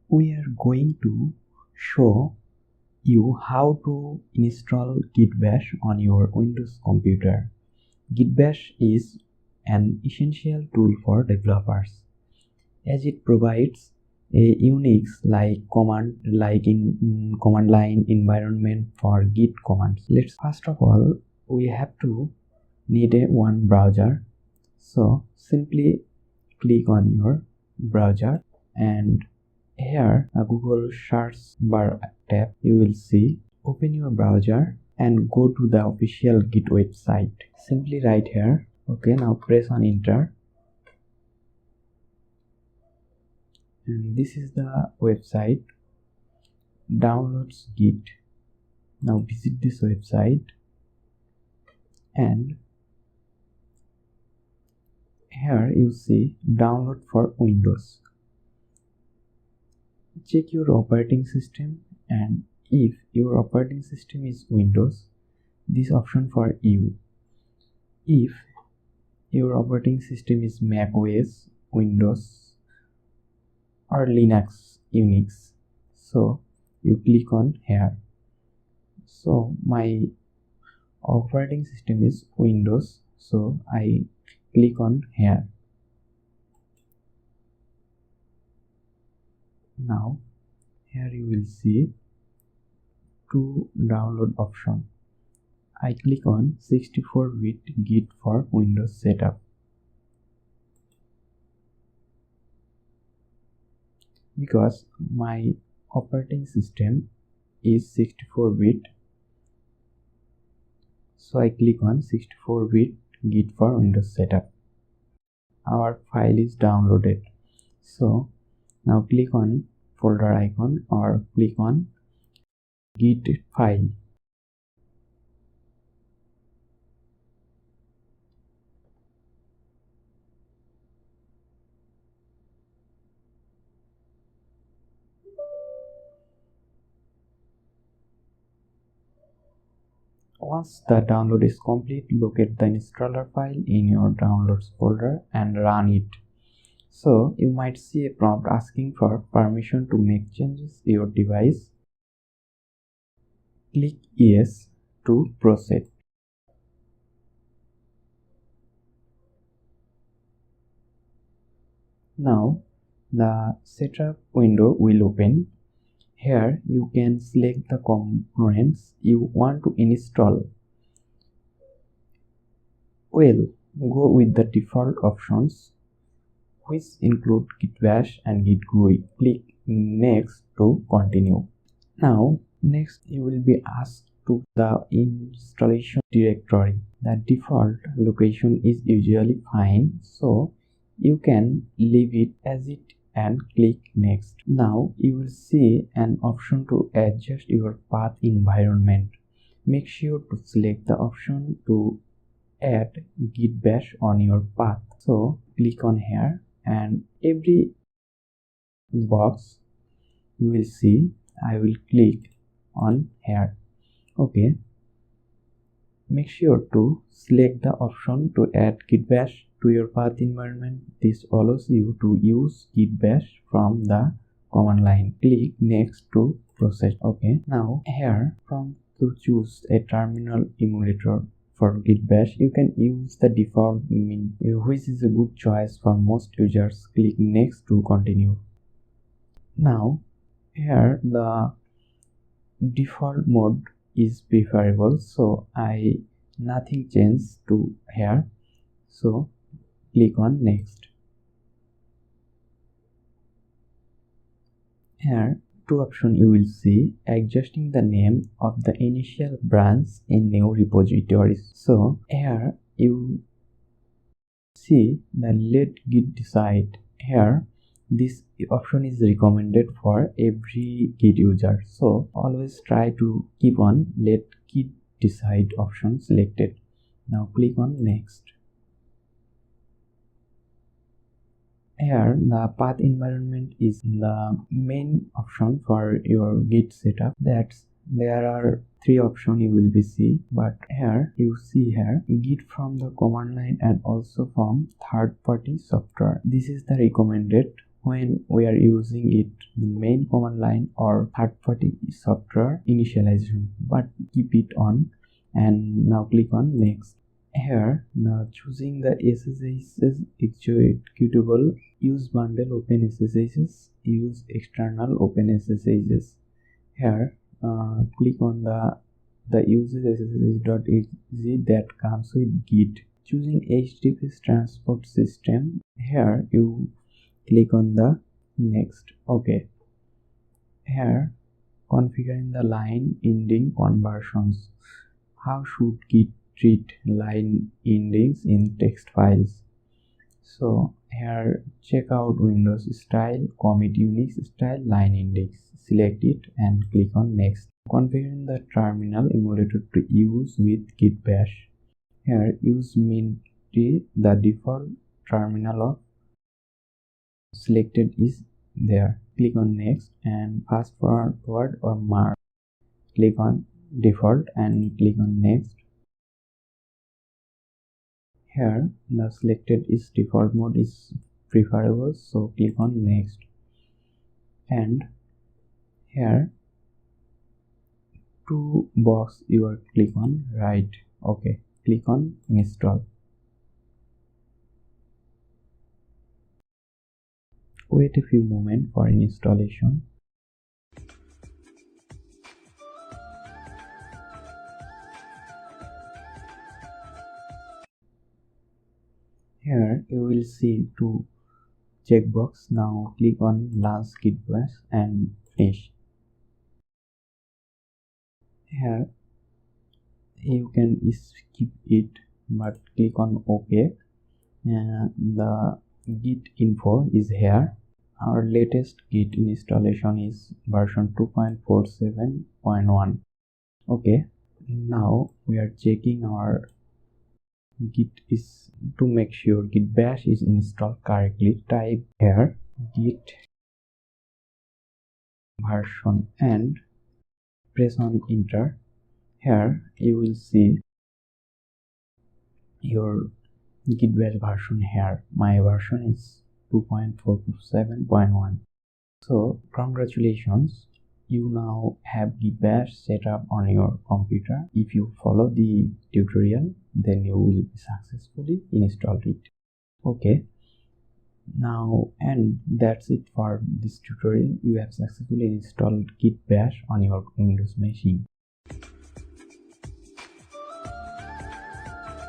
we are going to show you how to install Git Bash on your Windows computer. Git Bash is an essential tool for developers as it provides a Unix like command line environment for Git commands. Let's first of all we have to need one browser. So simply click on your browser and here a Google search bar tab you will see. Open your browser and go to the official Git website. Simply write here. Okay, now press on enter. And this is the website. Downloads Git. Now visit this website and here you see download for Windows. Check your operating system, and if your operating system is Windows, this option for you. If your operating system is Mac OS, Windows or Linux, Unix, so you click on here. So my operating system is Windows, so I click on here. Now here you will see two download option. I click on 64-bit Git for Windows setup. Because my operating system is 64-bit, so I click on 64-bit Git for Windows setup. Our file is downloaded. So now click on folder icon or click on Git file. Once the download is complete, locate the installer file in your downloads folder and run it. So you might see a prompt asking for permission to make changes to your device. Click yes to proceed. Now the setup window will open. Here you can select the components you want to install. Well, go with the default options, which include Git Bash and Git GUI. Click next to continue. Now next you will be asked to the installation directory. The default location is usually fine, so you can leave it as it and click next. Now you will see an option to adjust your path environment. Make sure to select the option to add Git Bash on your path. So click on here and every box you will see I will click on here. Okay, make sure to select the option to add Git Bash to your path environment. This allows you to use Git Bash from the command line. Click next to proceed. Okay, now here from to choose a terminal emulator for Git Bash. You can use the default Mint, which is a good choice for most users. Click next to continue. Now here the default mode is preferable, so I nothing changed to here, so click on next. Here two options you will see: adjusting the name of the initial branch in new repositories. So here you see the let Git decide. Here this option is recommended for every Git user, so always try to keep on let Git decide option selected. Now click on next. Here the path environment is the main option for your Git setup. There are three options you will be see, but here you see here Git from the command line and also from third-party software. This is the recommended when we are using it, the main command line or third-party software initialization, but keep it on. And now click on next. Here, now choosing the SSHs executable, use bundle open SSHs, use external open SSHs. Here, click on the uses SSH.exe that comes with Git. Choosing HTTP transport system. Here, you click on the next. Okay. Here, configuring the line ending conversions. How should Git treat line endings in text files? So here, check out Windows style, commit Unix style line index. Select it and click on next. Configuring the terminal emulator to use with Git Bash. Here, use Mint, the default terminal of selected is there. Click on next and fast forward or mark. Click on default and click on next. Here the selected is default mode is preferable, so click on next. And here to box you click on right. Okay, click on install. Wait a few moments for installation. Here you will see two checkbox. Now click on last Git Bash and finish. Here you can skip it, but click on OK. The Git info is here. Our latest Git installation is version 2.47.1. Okay, now we are checking our Git is to make sure Git Bash is installed correctly. Type here Git version and press on enter. Here you will see your Git Bash version here. My version is 2.47.1. So congratulations, you now have Git Bash set up on your computer. If you follow the tutorial, then you will successfully install it. Okay, now and that's it for this tutorial. You have successfully installed Git Bash on your Windows machine.